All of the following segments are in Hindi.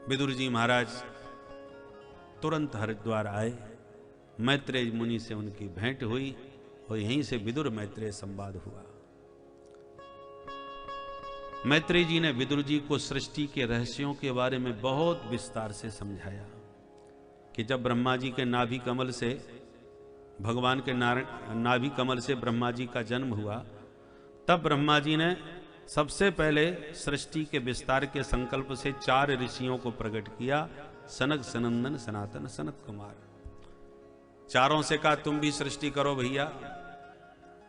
विदुर जी महाराज तुरंत हरिद्वार आए। मैत्रेय मुनि से उनकी भेंट हुई और यहीं से विदुर मैत्रेय संवाद हुआ। मैत्रेय जी ने विदुर जी को सृष्टि के रहस्यों के बारे में बहुत विस्तार से समझाया कि जब ब्रह्मा जी के नाभि कमल से भगवान के नाभि कमल से ब्रह्मा जी का जन्म हुआ, तब ब्रह्मा जी ने सबसे पहले सृष्टि के विस्तार के संकल्प से 4 ऋषियों को प्रकट किया। सनक, सनंदन, सनातन, सनत कुमार। चारों से कहा तुम भी सृष्टि करो भैया।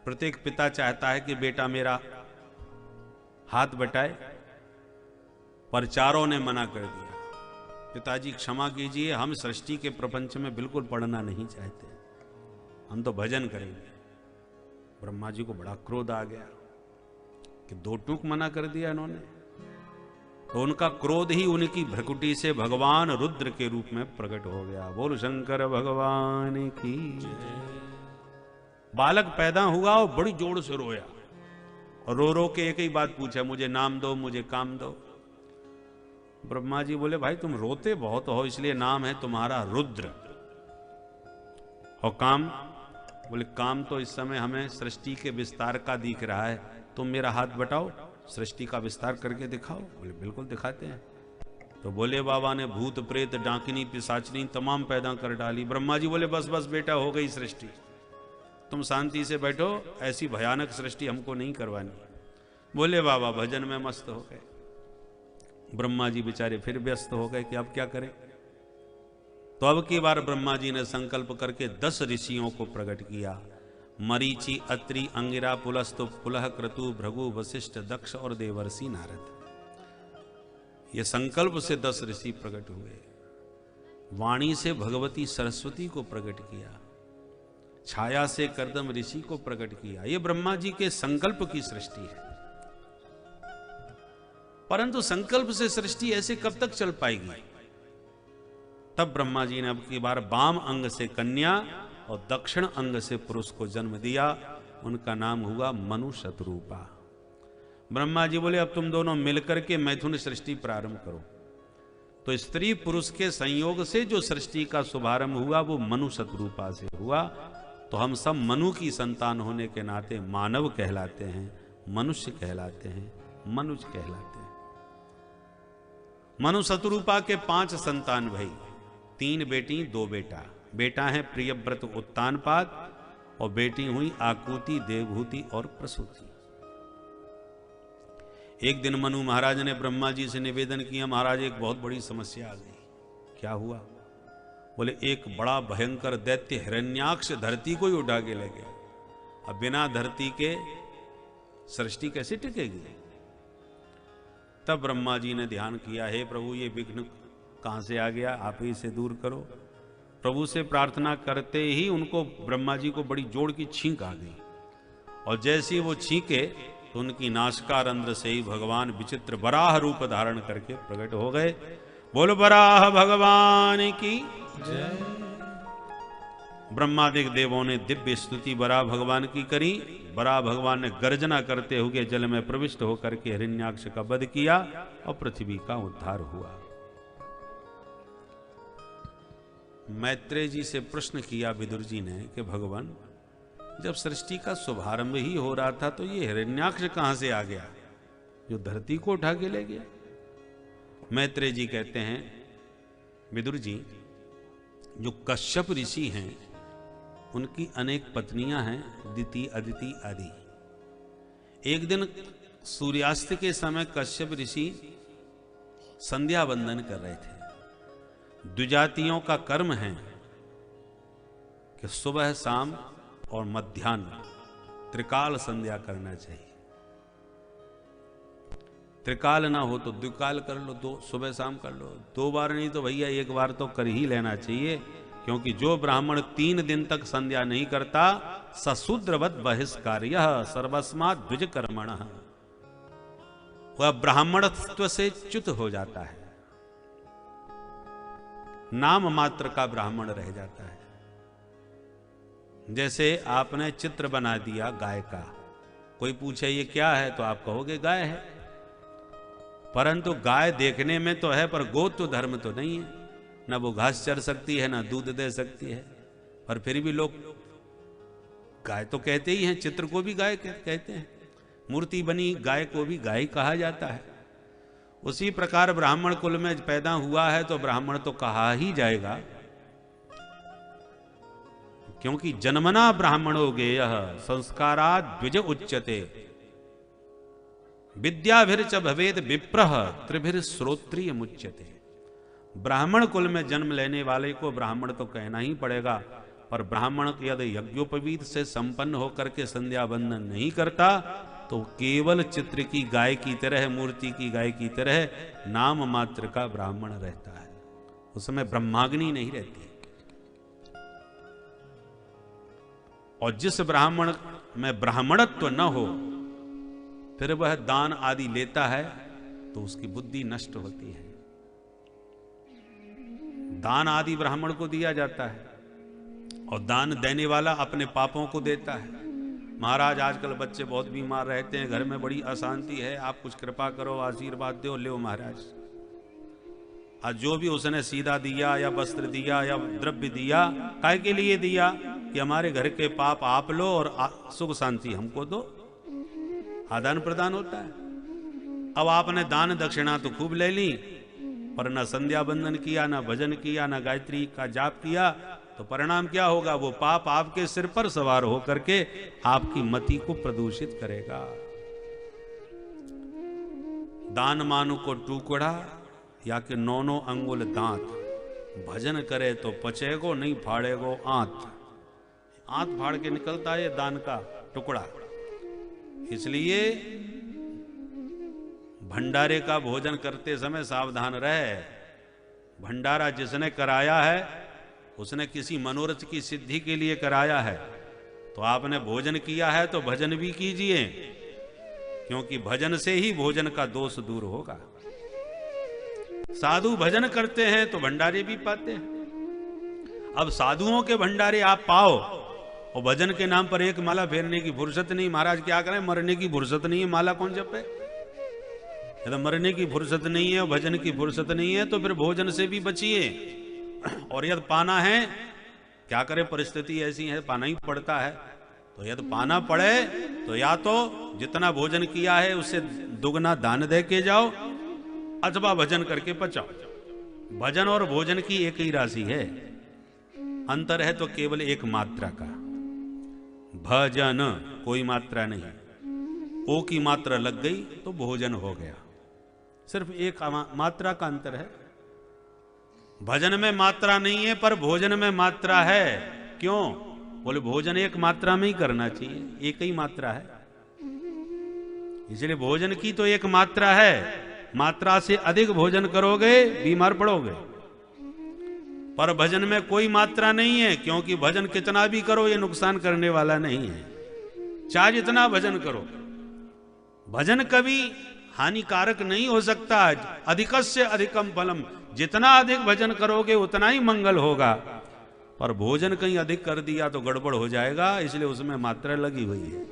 प्रत्येक पिता चाहता है कि बेटा मेरा हाथ बटाए, पर चारों ने मना कर दिया। पिताजी क्षमा कीजिए, हम सृष्टि के प्रपंच में बिल्कुल पढ़ना नहीं चाहते, हम तो भजन करेंगे। ब्रह्मा जी को बड़ा क्रोध आ गया कि 2 टूक मना कर दिया इन्होंने। तो उनका क्रोध ही उनकी भ्रकुटी से भगवान रुद्र के रूप में प्रकट हो गया। बोल शंकर भगवान की। बालक पैदा हुआ और बड़ी जोर से रोया और रो रो के एक ही बात पूछा, मुझे नाम दो, मुझे काम दो। ब्रह्मा जी बोले भाई तुम रोते बहुत हो, इसलिए नाम है तुम्हारा रुद्र। और काम? बोले काम तो इस समय हमें सृष्टि के विस्तार का दिख रहा है, तुम मेरा हाथ बटाओ, सृष्टि का विस्तार करके दिखाओ। बोले बिल्कुल दिखाते हैं। तो बोले बाबा ने भूत प्रेत डाकिनी पिशाचनी तमाम पैदा कर डाली। ब्रह्मा जी बोले बस बस बेटा, हो गई सृष्टि, तुम शांति से बैठो, ऐसी भयानक सृष्टि हमको नहीं करवानी। बोले बाबा भजन में मस्त हो गए। ब्रह्मा जी बेचारे फिर व्यस्त हो गए कि अब क्या करें। तो अब की बार ब्रह्मा जी ने संकल्प करके 10 ऋषियों को प्रकट किया। मरीचि, अत्रि, अंगिरा, पुलस्तु, पुलह, क्रतु, भृगु, वशिष्ठ, दक्ष और देवर्षि नारद। ये संकल्प से 10 ऋषि प्रकट हुए। वाणी से भगवती सरस्वती को प्रकट किया, छाया से कर्दम ऋषि को प्रकट किया। ये ब्रह्मा जी के संकल्प की सृष्टि है। परंतु संकल्प से सृष्टि ऐसे कब तक चल पाएगी? तब ब्रह्मा जी ने अब की बार वाम अंग से कन्या और दक्षिण अंग से पुरुष को जन्म दिया। उनका नाम हुआ मनु शतरूपा। ब्रह्मा जी बोले अब तुम दोनों मिलकर के मैथुन सृष्टि प्रारंभ करो। तो स्त्री पुरुष के संयोग से जो सृष्टि का शुभारंभ हुआ वो मनु शतरूपा से हुआ। तो हम सब मनु की संतान होने के नाते मानव कहलाते हैं, मनुष्य कहलाते हैं, मनुज कहलाते हैं। मनु शतरूपा के 5 संतान भाई, 3 बेटी 2 बेटा। बेटा है प्रियव्रत उत्तानपाद और बेटी हुई आकुति, देवभूति और प्रसूति। एक दिन मनु महाराज ने ब्रह्मा जी से निवेदन किया, महाराज एक बहुत बड़ी समस्या आ गई। क्या हुआ? बोले एक बड़ा भयंकर दैत्य हिरण्याक्ष धरती को ही उठा के ले गया। अब बिना धरती के सृष्टि कैसे टिकेगी? तब ब्रह्मा जी ने ध्यान किया, हे प्रभु ये विघ्न कहां से आ गया, आप ही से दूर करो। प्रभु से प्रार्थना करते ही उनको ब्रह्मा जी को बड़ी जोर की छींक आ गई और जैसे ही वो छींके तो उनकी नासिका रंध्र से ही भगवान विचित्र वराह रूप धारण करके प्रकट हो गए। बोलो वराह भगवान की जय। ब्रह्मादिक देवों ने दिव्य स्तुति वराह भगवान की करी। वराह भगवान ने गर्जना करते हुए जल में प्रविष्ट होकर के हिरण्याक्ष का वध किया और पृथ्वी का उद्धार हुआ। मैत्रेय जी से प्रश्न किया विदुर जी ने कि भगवान जब सृष्टि का शुभारंभ ही हो रहा था तो ये हिरण्याक्ष कहां से आ गया जो धरती को उठा के ले गया? मैत्रेय जी कहते हैं विदुर जी, जो कश्यप ऋषि हैं उनकी अनेक पत्नियां हैं, दिति, अदिति आदि। एक दिन सूर्यास्त के समय कश्यप ऋषि संध्या वंदन कर रहे थे। द्विजातियों का कर्म है कि सुबह शाम और मध्याह्न त्रिकाल संध्या करना चाहिए। त्रिकाल ना हो तो द्विकाल कर लो, 2 सुबह शाम कर लो। 2 बार नहीं तो भैया 1 बार तो कर ही लेना चाहिए, क्योंकि जो ब्राह्मण 3 दिन तक संध्या नहीं करता सशूद्रवत बहिष्कार्य सर्वस्मात् द्विज कर्मण, वह ब्राह्मणत्व से च्युत हो जाता है, नाम मात्र का ब्राह्मण रह जाता है। जैसे आपने चित्र बना दिया गाय का, कोई पूछे ये क्या है तो आप कहोगे गाय है। परंतु गाय देखने में तो है, पर गोत्व धर्म तो नहीं है। ना वो घास चर सकती है, ना दूध दे सकती है, पर फिर भी लोग गाय तो कहते ही हैं। चित्र को भी गाय कहते हैं, मूर्ति बनी गाय को भी गाय कहा जाता है। उसी प्रकार ब्राह्मण कुल में पैदा हुआ है तो ब्राह्मण तो कहा ही जाएगा, क्योंकि जन्मना ब्राह्मणो गेयः संस्कारात् द्विज उच्यते, विद्याभिर्च भवेद विप्रः त्रिभिर श्रोत्रिय मुच्यते। ब्राह्मण कुल में जन्म लेने वाले को ब्राह्मण तो कहना ही पड़ेगा, पर ब्राह्मण यदि यज्ञोपवीत से संपन्न होकर के संध्या बंदन नहीं करता तो केवल चित्र की गाय की तरह, मूर्ति की गाय की तरह नाम मात्र का ब्राह्मण रहता है, उसमें ब्रह्माग्नि नहीं रहती। और जिस ब्राह्मण में ब्राह्मणत्व न हो फिर वह दान आदि लेता है तो उसकी बुद्धि नष्ट होती है। दान आदि ब्राह्मण को दिया जाता है और दान देने वाला अपने पापों को देता है। महाराज आजकल बच्चे बहुत बीमार रहते हैं, घर में बड़ी अशांति है, आप कुछ कृपा करो, आशीर्वाद दो, ले महाराज। आज जो भी उसने सीधा दिया या वस्त्र दिया या द्रव्य दिया, काय के लिए दिया? कि हमारे घर के पाप आप लो और सुख शांति हमको दो। आदान प्रदान होता है। अब आपने दान दक्षिणा तो खूब ले ली, पर न संध्या बंदन किया, न भजन किया, न गायत्री का जाप किया, तो परिणाम क्या होगा? वो पाप आपके सिर पर सवार होकर के आपकी मति को प्रदूषित करेगा। दान मानु को टुकड़ा या कि 9 अंगुल दांत, भजन करे तो पचेगो, नहीं फाड़ेगो आंत। आंत फाड़ के निकलता है दान का टुकड़ा। इसलिए भंडारे का भोजन करते समय सावधान रहे। भंडारा जिसने कराया है उसने किसी मनोरथ की सिद्धि के लिए कराया है, तो आपने भोजन किया है तो भजन भी कीजिए, क्योंकि भजन से ही भोजन का दोष दूर होगा। साधु भजन करते हैं तो भंडारे भी पाते हैं। अब साधुओं के भंडारे आप पाओ और भजन के नाम पर एक माला फेरने की फुर्सत नहीं। महाराज क्या करें? मरने की फुर्सत नहीं है, माला कौन जपे? यदि मरने की फुर्सत नहीं है, भजन की फुर्सत नहीं है, तो फिर भोजन से भी बचिए। और यदि पाना है, क्या करें, परिस्थिति ऐसी है, पाना ही पड़ता है। तो यदि पाना पड़े तो या तो जितना भोजन किया है उससे दुगना दान दे के जाओ, अथवा भजन करके पचाओ। भजन और भोजन की एक ही राशि है, अंतर है तो केवल एक मात्रा का। भजन कोई मात्रा नहीं, ओ की मात्रा लग गई तो भोजन हो गया। सिर्फ एक मात्रा का अंतर है। भजन में मात्रा नहीं है पर भोजन में मात्रा है। क्यों? बोले भोजन एक मात्रा में ही करना चाहिए, एक ही मात्रा है, इसलिए भोजन की तो एक मात्रा है। मात्रा से अधिक भोजन करोगे बीमार पड़ोगे। पर भजन में कोई मात्रा नहीं है, क्योंकि भजन कितना भी करो ये नुकसान करने वाला नहीं है, चाहे जितना भजन करो। भजन कभी हानिकारक नहीं हो सकता। अधिकस्य अधिकम फलम, जितना अधिक भजन करोगे उतना ही मंगल होगा। पर भोजन कहीं अधिक कर दिया तो गड़बड़ हो जाएगा, इसलिए उसमें मात्रा लगी हुई है।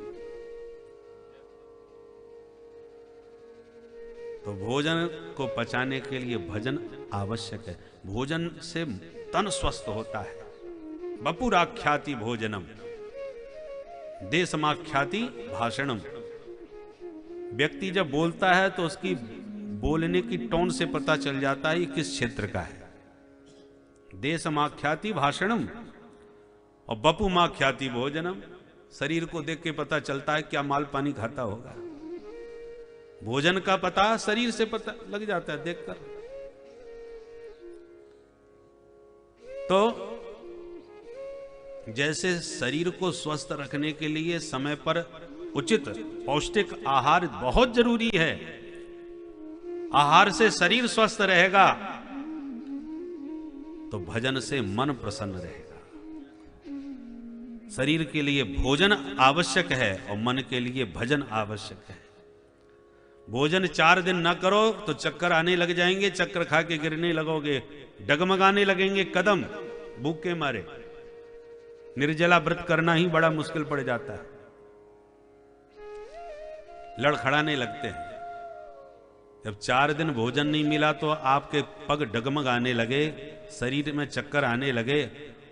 तो भोजन को पचाने के लिए भजन आवश्यक है। भोजन से तन स्वस्थ होता है। वपुराख्याति भोजनम, देशमाख्याति भाषणम। व्यक्ति जब बोलता है तो उसकी बोलने की टोन से पता चल जाता है ये किस क्षेत्र का है। देशमाख्याति भाषणम और वपुमाख्याति भोजनम, शरीर को देख के पता चलता है क्या माल पानी खाता होगा। भोजन का पता शरीर से पता लग जाता है देखकर। तो जैसे शरीर को स्वस्थ रखने के लिए समय पर उचित पौष्टिक आहार बहुत जरूरी है। आहार से शरीर स्वस्थ रहेगा तो भजन से मन प्रसन्न रहेगा। शरीर के लिए भोजन आवश्यक है और मन के लिए भजन आवश्यक है। भोजन 4 दिन ना करो तो चक्कर आने लग जाएंगे, चक्कर खा के गिरने लगोगे, डगमगाने लगेंगे कदम भूख के मारे। निर्जला व्रत करना ही बड़ा मुश्किल पड़ जाता है, लड़खड़ाने लगते हैं। जब 4 दिन भोजन नहीं मिला तो आपके पग डगमगाने लगे, शरीर में चक्कर आने लगे,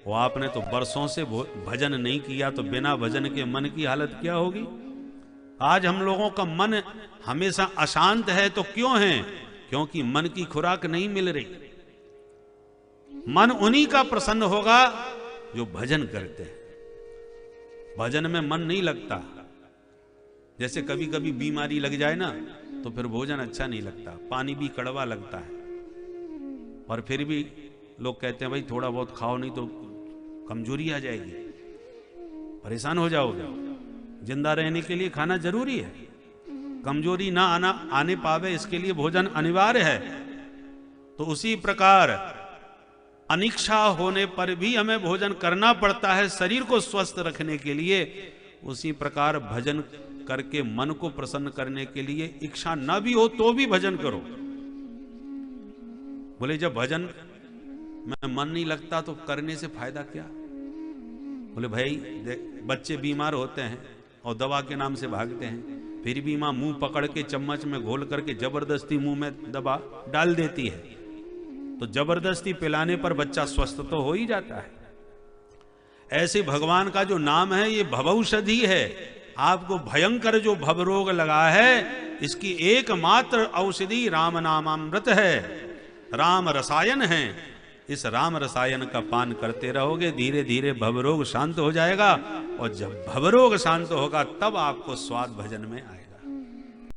और आपने तो बरसों से भजन नहीं किया, तो बिना भजन के मन की हालत क्या होगी। आज हम लोगों का मन हमेशा अशांत है, तो क्यों है? क्योंकि मन की खुराक नहीं मिल रही। मन उन्हीं का प्रसन्न होगा जो भजन करते हैं। भजन में मन नहीं लगता। जैसे कभी कभी बीमारी लग जाए ना, तो फिर भोजन अच्छा नहीं लगता, पानी भी कड़वा लगता है, और फिर भी लोग कहते हैं भाई थोड़ा बहुत खाओ, नहीं तो कमजोरी आ जाएगी, परेशान हो जाओगे। जिंदा रहने के लिए खाना जरूरी है, कमजोरी ना आने पावे इसके लिए भोजन अनिवार्य है। तो उसी प्रकार अनिच्छा होने पर भी हमें भोजन करना पड़ता है शरीर को स्वस्थ रखने के लिए। उसी प्रकार भजन करके मन को प्रसन्न करने के लिए इच्छा न भी हो तो भी भजन करो। बोले जब भजन में मन नहीं लगता तो करने से फायदा क्या? बोले भाई बच्चे बीमार होते हैं और दवा के नाम से भागते हैं, फिर भी मां मुंह पकड़ के चम्मच में घोल करके जबरदस्ती मुंह में दवा डाल देती है, तो जबरदस्ती पिलाने पर बच्चा स्वस्थ तो हो ही जाता है। ऐसे भगवान का जो नाम है ये भवौषधि है। आपको भयंकर जो भव रोग लगा है, इसकी एकमात्र औषधि राम नामामृत है, राम रसायन है। इस राम रसायन का पान करते रहोगे, धीरे धीरे भवरोग शांत हो जाएगा, और जब भवरोग शांत होगा तब आपको स्वाद भजन में आएगा।